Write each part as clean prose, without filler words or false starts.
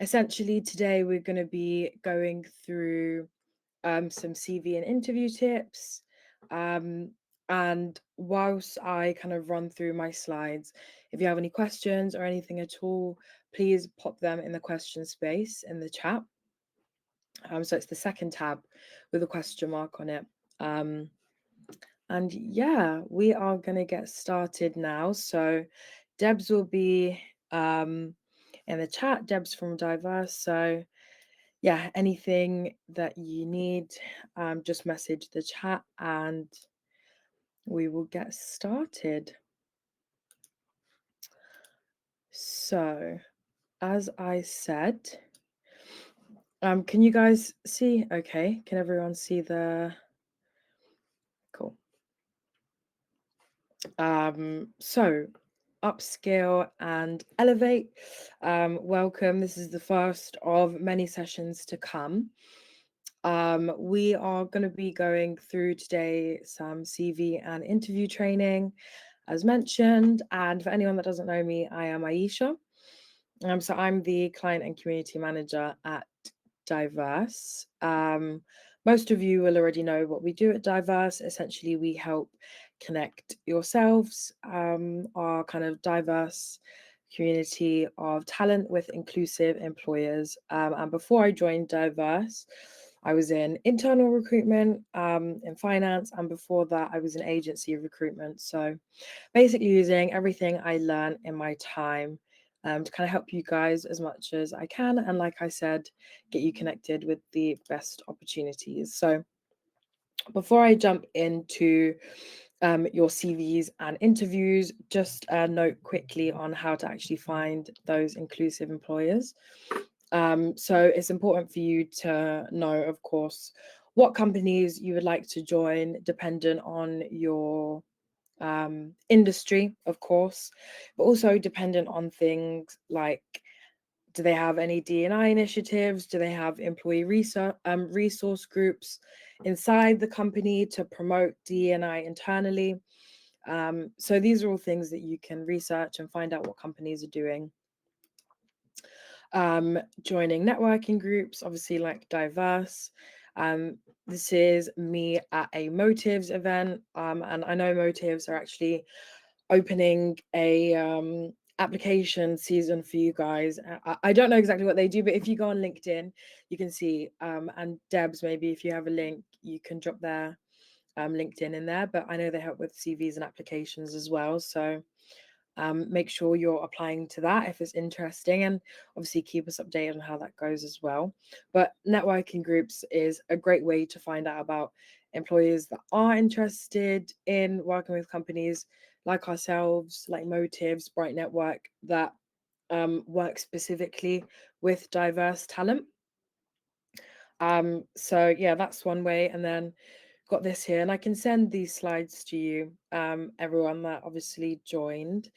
Essentially, today we're going to be going through some CV and interview tips. And whilst I kind of run through my slides, if you have any questions or anything at all, please pop them in the question space in the chat. So it's the second tab with a question mark on it. And yeah, we are going to get started now. So Debs will be in the chat. Debs from Diverse. So yeah, anything that you need, just message the chat and we will get started. So, as I said, can you guys see? Okay, can everyone see the cool? So upscale and elevate. Welcome. This is the first of many sessions to come. We are going to be going through today some CV and interview training, as mentioned. And for anyone that doesn't know me, I am Ayesha. So I'm the client and community manager at Diverse. Most of you will already know what we do at Diverse. Essentially, we help connect yourselves, our kind of diverse community of talent with inclusive employers. And before I joined Diverse, I was in internal recruitment, in finance, and before that, I was in agency recruitment. So basically, using everything I learned in my time to kind of help you guys as much as I can. And like I said, get you connected with the best opportunities. So before I jump into your CVs and interviews, just a note quickly on how to actually find those inclusive employers. So it's important for you to know, of course, what companies you would like to join, dependent on your industry, of course, but also dependent on things like, do they have any D&I initiatives? Do they have employee resource groups inside the company to promote D&I internally? So these are all things that you can research and find out what companies are doing. Joining networking groups, obviously like Diverse. This is me at a Motives event, and I know Motives are actually opening a application season for you guys. I don't know exactly what they do, but if you go on LinkedIn, you can see. And Debs, maybe if you have a link, you can drop their LinkedIn in there. But I know they help with CVs and applications as well. So make sure you're applying to that if it's interesting, and obviously keep us updated on how that goes as well. But networking groups is a great way to find out about employers that are interested in working with companies like ourselves, like Motives, Bright Network, that work specifically with diverse talent. So yeah, that's one way. And then got this here, and I can send these slides to you, everyone that obviously joined.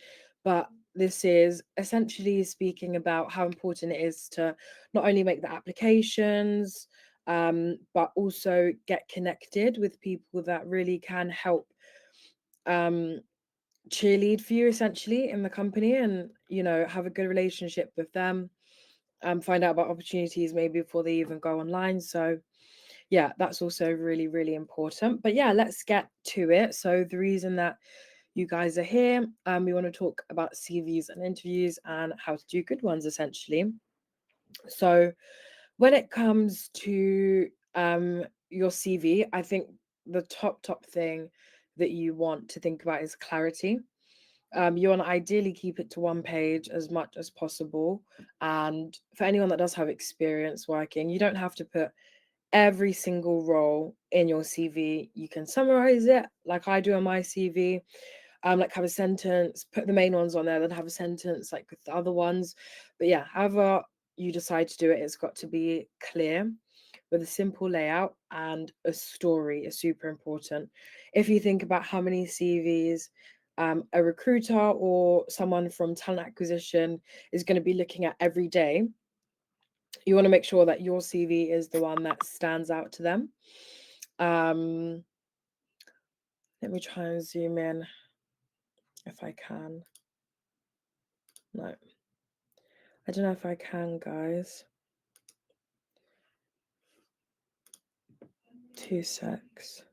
But this is essentially speaking about how important it is to not only make the applications, but also get connected with people that really can help cheerlead for you essentially in the company, and have a good relationship with them, find out about opportunities maybe before they even go online. So yeah, that's also really, really important. But yeah, let's get to it. So the reason that you guys are here, we want to talk about CVs and interviews and how to do good ones, essentially. So when it comes to your CV, I think the top thing that you want to think about is clarity. You want to ideally keep it to one page as much as possible. And for anyone that does have experience working, you don't have to put every single role in your CV. You can summarize it like I do on my CV. Like have a sentence, put the main ones on there, then have a sentence like with the other ones. But yeah, however you decide to do it, it's got to be clear with a simple layout, and a story is super important. If you think about how many CVs a recruiter or someone from talent acquisition is going to be looking at every day, you want to make sure that your CV is the one that stands out to them. Let me try and zoom in if I can. No. I don't know if I can, guys. 2 secs.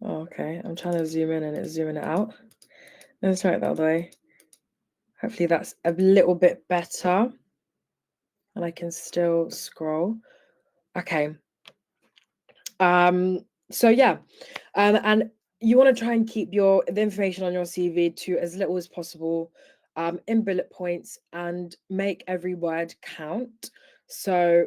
Oh, okay, I'm trying to zoom in and it's zooming it out. Let's try it the other way. Hopefully that's a little bit better. And I can still scroll. Okay. So yeah. And you want to try and keep the information on your CV to as little as possible, in bullet points, and make every word count. So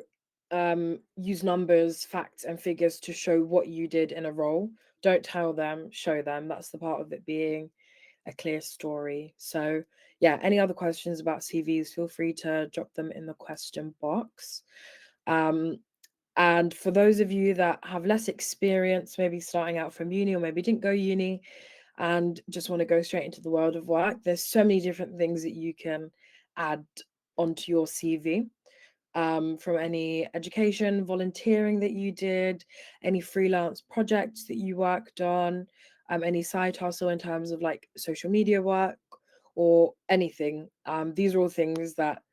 use numbers, facts, and figures to show what you did in a role. Don't tell them, show them. That's the part of it being a clear story. So yeah, any other questions about CVs, feel free to drop them in the question box. Um, and for those of you that have less experience, maybe starting out from uni or maybe didn't go uni and just want to go straight into the world of work, there's so many different things that you can add onto your CV. From any education, volunteering that you did, any freelance projects that you worked on, any side hustle in terms of like social media work or anything. These are all things that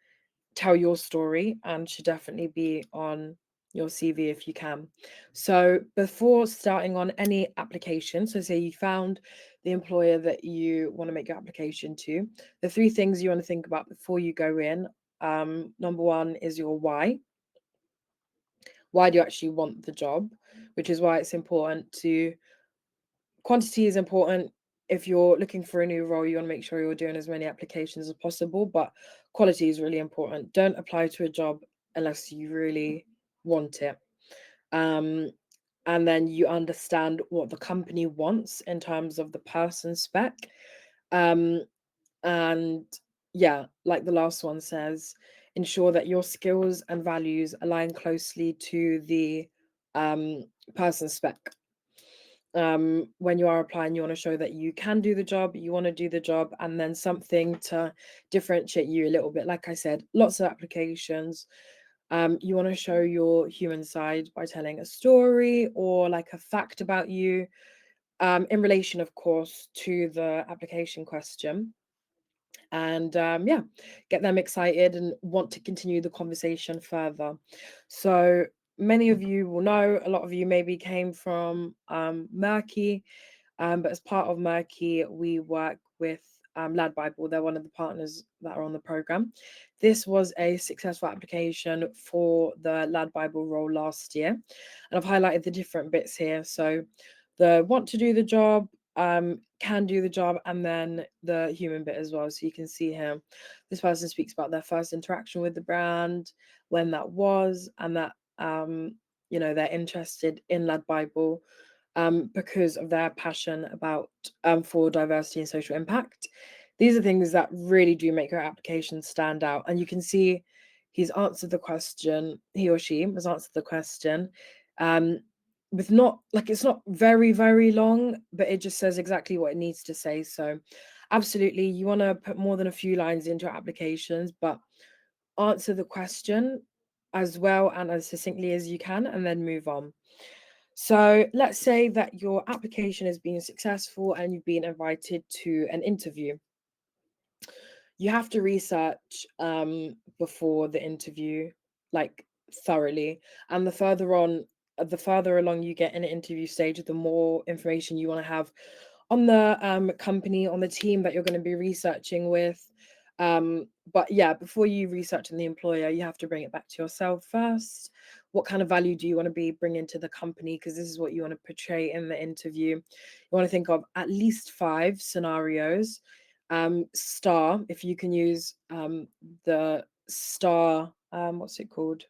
tell your story and should definitely be on your CV if you can. So before starting on any application, so say you found the employer that you want to make your application to, the 3 things you want to think about before you go in. Number one is your why. Why do you actually want the job? Which is why it's important to, quantity is important. If you're looking for a new role, you want to make sure you're doing as many applications as possible, but quality is really important. Don't apply to a job unless you really want it. Um, and then you understand what the company wants in terms of the person spec. Um, and yeah, like the last one says, ensure that your skills and values align closely to the person spec. When you are applying, you want to show that you can do the job, you want to do the job, and then something to differentiate you a little bit. Like I said, lots of applications. You want to show your human side by telling a story or like a fact about you, in relation, of course, to the application question. And yeah, get them excited and want to continue the conversation further. So many of you will know, a lot of you maybe came from Murky, but as part of Murky, we work with Lad Bible. They're one of the partners that are on the program. This was a successful application for the Lad Bible role last year, and I've highlighted the different bits here. So the want to do the job, can do the job, and then the human bit as well. So you can see here, this person speaks about their first interaction with the brand, when that was, and that they're interested in Lad Bible because of their passion about for diversity and social impact. These are things that really do make your application stand out. And you can see he's answered the question, he or she has answered the question with not like, it's not very, very long, but it just says exactly what it needs to say. So absolutely, you want to put more than a few lines into your applications, but answer the question as well and as succinctly as you can, and then move on. So let's say that your application has been successful and you've been invited to an interview. You have to research before the interview, like thoroughly. And the further along you get in an interview stage, the more information you want to have on the company, on the team that you're going to be researching with. But yeah, before you research on the employer, you have to bring it back to yourself first. What kind of value do you want to be bringing to the company? Because this is what you want to portray in the interview. You want to think of at least 5 scenarios. Star, if you can use the star, what's it called?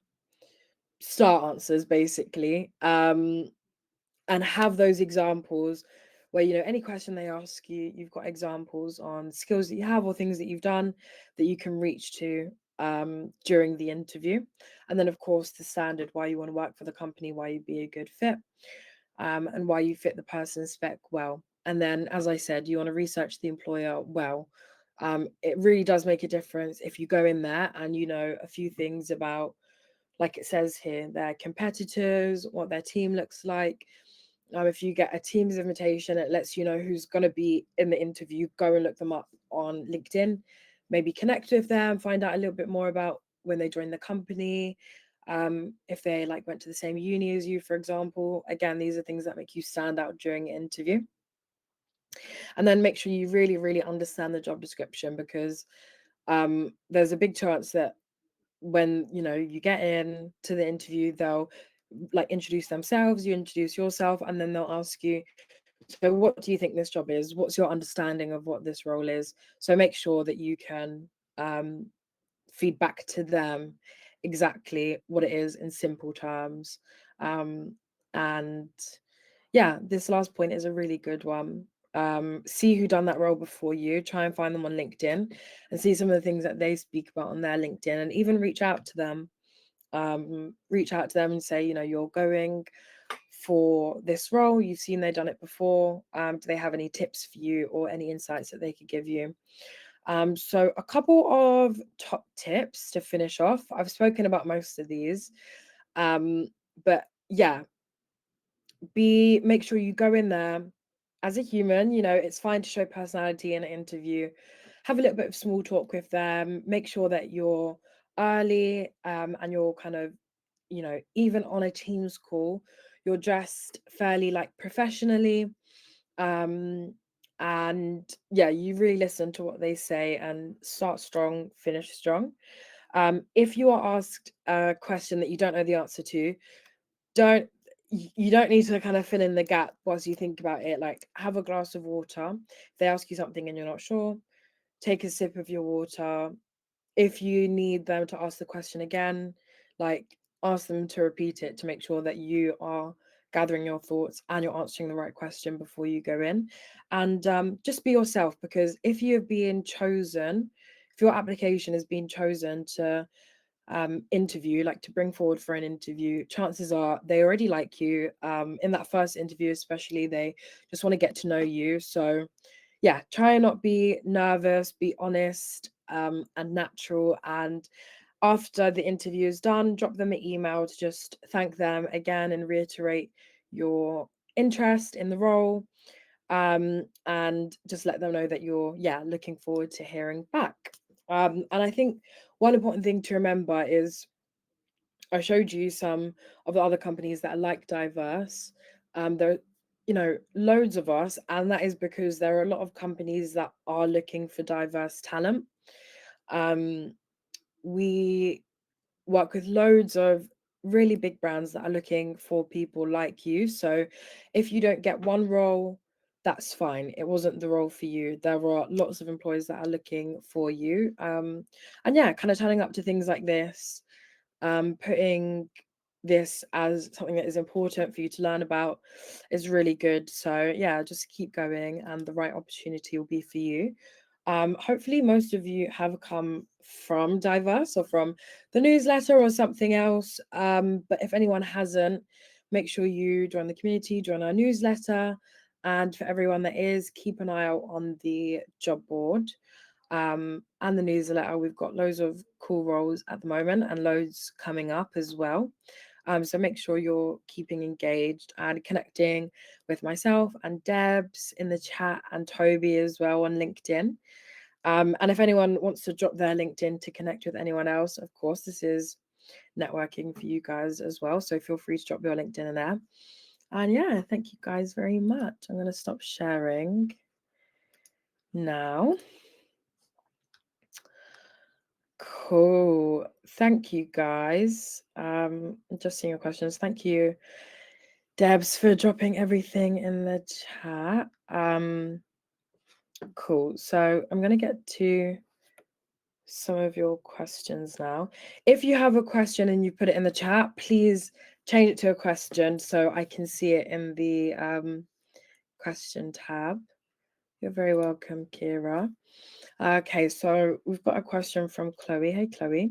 Star answers, basically. And have those examples where, any question they ask you, you've got examples on skills that you have or things that you've done that you can reach to during the interview. And then, of course, the standard, why you want to work for the company, why you'd be a good fit, and why you fit the person spec well. And then, as I said, you want to research the employer well. It really does make a difference if you go in there and you know a few things about, like it says here, their competitors, what their team looks like, If you get a Teams invitation, it lets you know who's going to be in the interview. Go and look them up on LinkedIn, maybe connect with them, find out a little bit more about when they joined the company, if they like went to the same uni as you, for example. Again, these are things that make you stand out during an interview. And then make sure you really, really understand the job description, because there's a big chance that when you get in to the interview, they'll like introduce themselves, you introduce yourself, and then they'll ask you, so what do you think this job is? What's your understanding of what this role is? So make sure that you can feed back to them exactly what it is in simple terms. And yeah, this last point is a really good one. See who done that role before you, try and find them on LinkedIn and see some of the things that they speak about on their LinkedIn, and even reach out to them. Reach out to them and say, you're going for this role, you've seen they've done it before. Do they have any tips for you or any insights that they could give you? So a couple of top tips to finish off. I've spoken about most of these, but yeah, make sure you go in there as a human. It's fine to show personality in an interview. Have a little bit of small talk with them. Make sure that you're early, and you're kind of, even on a Teams call, you're dressed fairly like professionally. Um, and yeah, you really listen to what they say and start strong, finish strong. If you are asked a question that you don't know the answer to, don't you don't need to kind of fill in the gap whilst you think about it. Like, have a glass of water. If they ask you something and you're not sure, take a sip of your water. If you need them to ask the question again, like, ask them to repeat it to make sure that you are gathering your thoughts and you're answering the right question before you go in. And just be yourself, because if you have been chosen, if your application has been chosen to interview, like to bring forward for an interview, chances are they already like you. In that first interview especially, they just want to get to know you. So yeah, try and not be nervous, be honest, and natural. And after the interview is done, drop them an email to just thank them again and reiterate your interest in the role, and just let them know that you're looking forward to hearing back. And I think one important thing to remember is, I showed you some of the other companies that are like diverse. There, loads of us, and that is because there are a lot of companies that are looking for diverse talent. Um, we work with loads of really big brands that are looking for people like you. So if you don't get one role, that's fine. It wasn't the role for you. There are lots of employers that are looking for you. And yeah, kind of turning up to things like this, putting this as something that is important for you to learn about is really good. So yeah, just keep going and the right opportunity will be for you. Hopefully most of you have come from diverse or from the newsletter or something else. But if anyone hasn't, make sure you join the community, join our newsletter. And for everyone that is, keep an eye out on the job board, and the newsletter. We've got loads of cool roles at the moment and loads coming up as well. So make sure you're keeping engaged and connecting with myself and Debs in the chat, and Toby as well on LinkedIn. And if anyone wants to drop their LinkedIn to connect with anyone else, of course, this is networking for you guys as well. So feel free to drop your LinkedIn in there. And yeah, thank you guys very much. I'm going to stop sharing now. Cool. Thank you, guys. Just seeing your questions. Thank you, Debs, for dropping everything in the chat. Cool. So I'm going to get to some of your questions now. If you have a question and you put it in the chat, please change it to a question so I can see it in the question tab. You're very welcome, Kira. Okay, so we've got a question from Chloe. Hey, Chloe.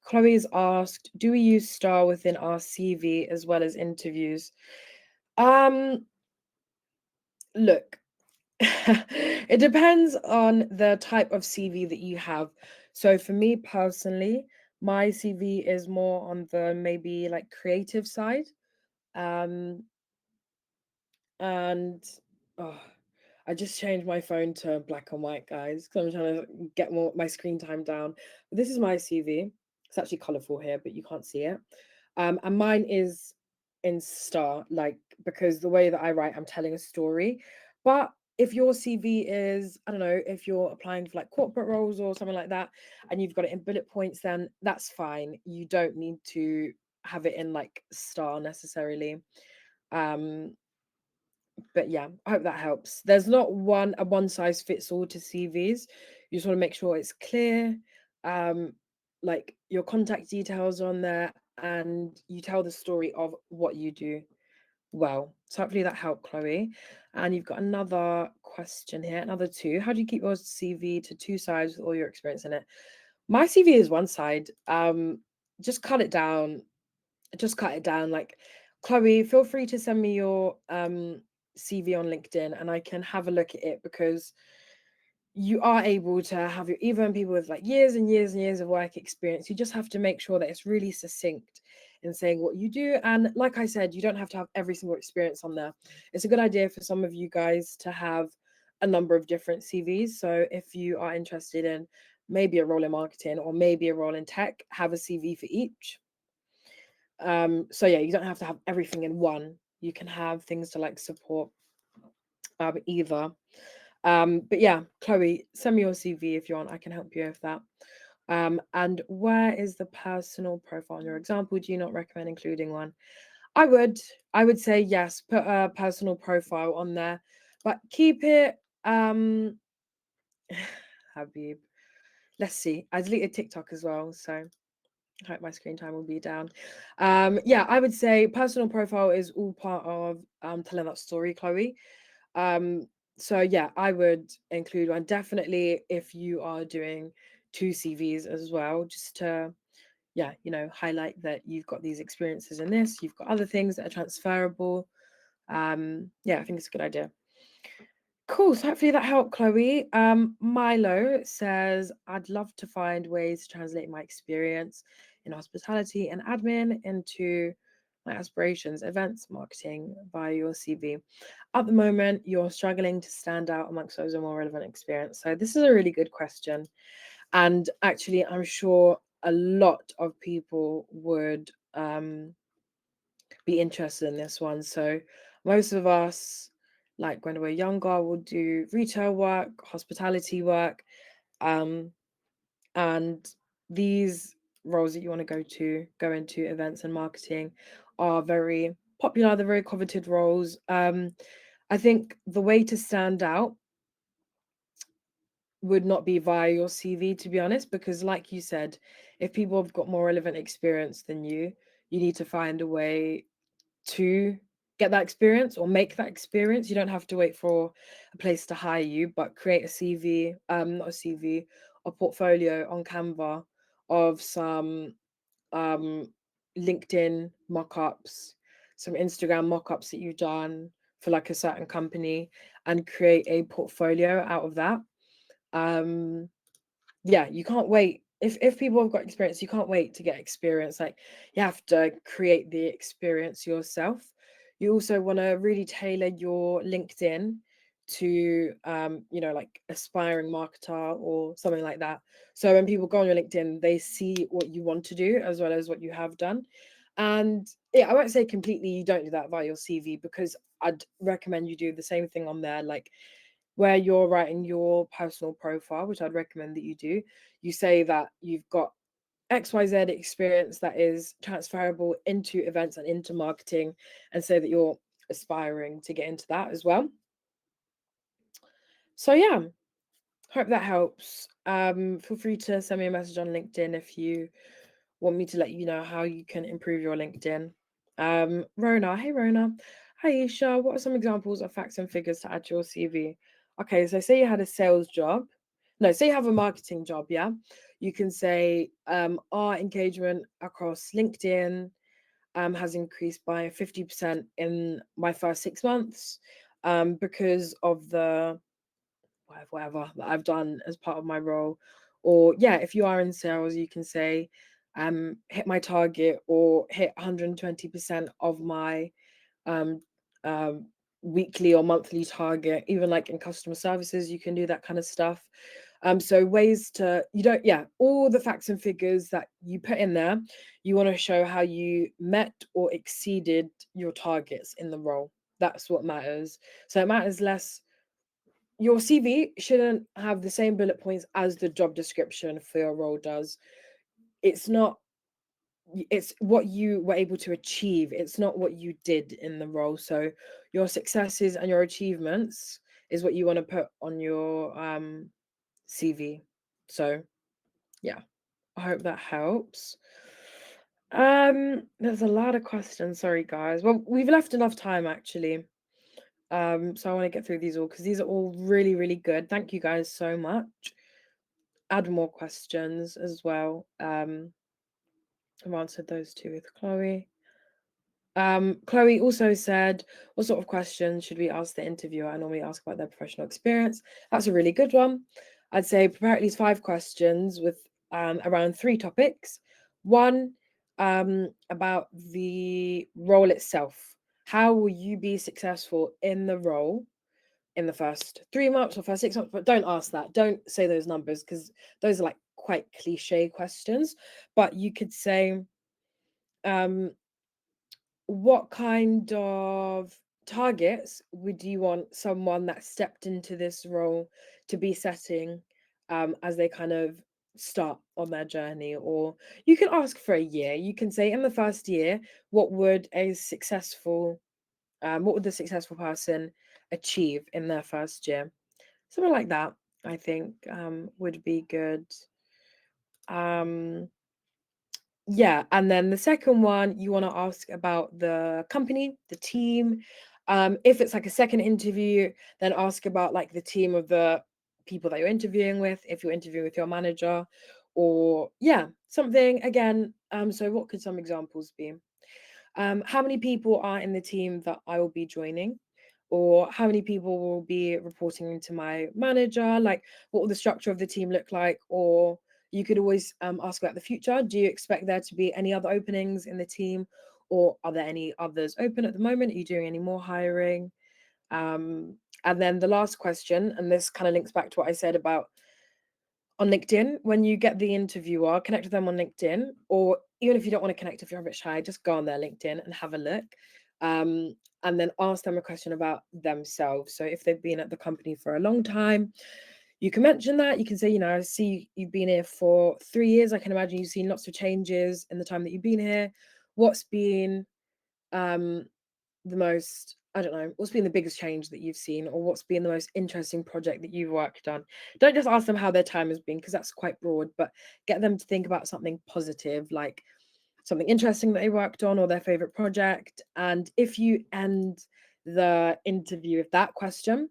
Chloe's asked, do we use STAR within our CV as well as interviews? Look, it depends on the type of CV that you have. So for me personally, my CV is more on the maybe like creative side. And oh, I just changed my phone to black and white, guys, because I'm trying to get more my screen time down. But this is my CV. It's actually colourful here, but you can't see it. And mine is in star, like, because the way that I write, I'm telling a story. But if your CV is, I don't know, if you're applying for like corporate roles or something like that, and you've got it in bullet points, then that's fine. You don't need to have it in like star necessarily. Um, but yeah, I hope that helps. There's not a one size fits all to CVs. You just want to make sure it's clear, um, like your contact details on there, and you tell the story of what you do well. So hopefully that helped, Chloe. And you've got another question here, another two. How do you keep your CV to two sides with all your experience in it? My CV is one side. Just cut it down, just cut it down. Like, Chloe, feel free to send me your CV on LinkedIn and I can have a look at it, because you are able to have your, even people with like years and years and years of work experience, you just have to make sure that it's really succinct in saying what you do. And like I said, you don't have to have every single experience on there. It's a good idea for some of you guys to have a number of different CVs. So if you are interested in maybe a role in marketing or maybe a role in tech, have a CV for each. So yeah, you don't have to have everything in one. You can have things to like support either. But yeah, Chloe, send me your CV if you want. I can help you with that. And where is the personal profile in your example? Do you not recommend including one? I would. I would say yes, put a personal profile on there, but keep it Habib. Let's see. I deleted TikTok as well, so I hope my screen time will be down. Yeah, I would say personal profile is all part of telling that story, Chloe. Um, so yeah, I would include one definitely if you are doing two CVs as well, just to, yeah, highlight that you've got these experiences in this, you've got other things that are transferable. Yeah, I think it's a good idea. Cool. So hopefully that helped, Chloe. Milo says, I'd love to find ways to translate my experience in hospitality and admin into my aspirations, events, marketing via your CV. At the moment, you're struggling to stand out amongst those with more relevant experience. So this is a really good question. And actually, I'm sure a lot of people would be interested in this one. So most of us, like when we're younger, will do retail work, hospitality work, um, and these roles that you want to go into events and marketing, are very popular. They're very coveted roles. I think the way to stand out would not be via your CV, to be honest, because like you said, if people have got more relevant experience than you need to find a way to get that experience or make that experience. You don't have to wait for a place to hire you, but create a CV, not a CV, a portfolio on Canva of some LinkedIn mock-ups, some Instagram mock-ups that you've done for like a certain company, and create a portfolio out of that. Um, yeah, you can't wait. If people have got experience, you can't wait to get experience. Like, you have to create the experience yourself. You also want to really tailor your LinkedIn to like aspiring marketer or something like that. So when people go on your LinkedIn, they see what you want to do as well as what you have done. And yeah, I won't say completely you don't do that via your CV, because I'd recommend you do the same thing on there. Like, where you're writing your personal profile, which I'd recommend that you do, you say that you've got XYZ experience that is transferable into events and into marketing, and say that you're aspiring to get into that as well. So yeah, hope that helps. Feel free to send me a message on LinkedIn if you want me to let you know how you can improve your LinkedIn. Rona, hey Rona. Hi Isha, what are some examples of facts and figures to add to your CV? Okay, so say you had a sales job. No, say you have a marketing job, yeah? You can say our engagement across LinkedIn has increased by 50% in my first 6 months because of the whatever that I've done as part of my role. Or yeah, if you are in sales, you can say hit my target or hit 120% of my um weekly or monthly target. Even like in customer services, you can do that kind of stuff. So ways to, you don't, yeah, all the facts and figures that you put in there, you want to show how you met or exceeded your targets in the role. That's what matters. So it matters less. Your CV shouldn't have the same bullet points as the job description for your role does. It's not, it's what you were able to achieve. It's not what you did in the role. So your successes and your achievements is what you want to put on your CV. So yeah, I hope that helps. There's a lot of questions. Sorry, guys. Well, we've left enough time actually. So I want to get through these all because these are all really, really good. Thank you guys so much. Add more questions as well. I've answered those two with Chloe. Chloe also said, what sort of questions should we ask the interviewer? I normally ask about their professional experience. That's a really good one. I'd say prepare at least 5 questions with around 3 topics. One, about the role itself. How will you be successful in the role in the first 3 months or first 6 months? But don't ask that. Don't say those numbers because those are like quite cliche questions. But you could say, um, what kind of targets would you want someone that stepped into this role to be setting as they kind of start on their journey? Or you can ask for a year. You can say in the first year, what would the successful person achieve in their first year? Something like that, I think, would be good. Um, Yeah, and then the second one, you want to ask about the company, the team. If it's like a second interview, then ask about like the team of the people that you're interviewing with, if you're interviewing with your manager, or yeah, something again. So what could some examples be? How many people are in the team that I will be joining? Or how many people will be reporting into my manager? Like, what will the structure of the team look like? Or you could always ask about the future. Do you expect there to be any other openings in the team? Or are there any others open at the moment? Are you doing any more hiring? And then the last question, and this kind of links back to what I said about on LinkedIn, when you get the interviewer, connect with them on LinkedIn, or even if you don't want to connect, if you're a bit shy, just go on their LinkedIn and have a look. And then ask them a question about themselves. So if they've been at the company for a long time, you can mention that. You can say, I see you've been here for 3 years. I can imagine you've seen lots of changes in the time that you've been here. What's been um, the most, I don't know, what's been the biggest change that you've seen, or what's been the most interesting project that you've worked on? Don't just ask them how their time has been, because that's quite broad, but get them to think about something positive, like something interesting that they worked on or their favorite project. And if you end the interview with that question,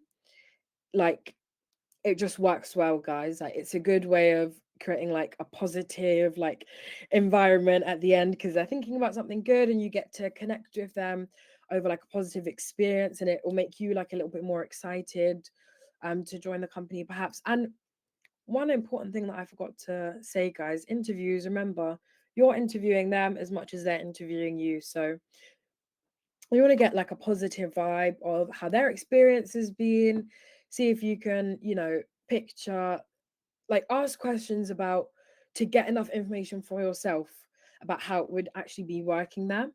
like it just works well, guys. Like it's a good way of creating like a positive like environment at the end because they're thinking about something good and you get to connect with them over like a positive experience, and it will make you like a little bit more excited to join the company perhaps. And one important thing that I forgot to say, guys, interviews, remember, you're interviewing them as much as they're interviewing you. So you want to get like a positive vibe of how their experience has been. See if you can, picture, like ask questions about to get enough information for yourself about how it would actually be working there.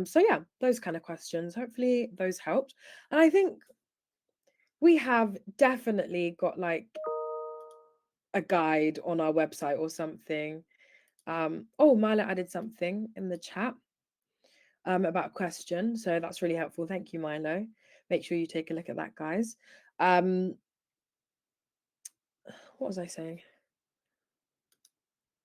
So yeah, those kind of questions. Hopefully those helped. And I think we have definitely got like a guide on our website or something. Oh, Milo added something in the chat about a question. So that's really helpful. Thank you, Milo. Make sure you take a look at that, guys. What was I saying?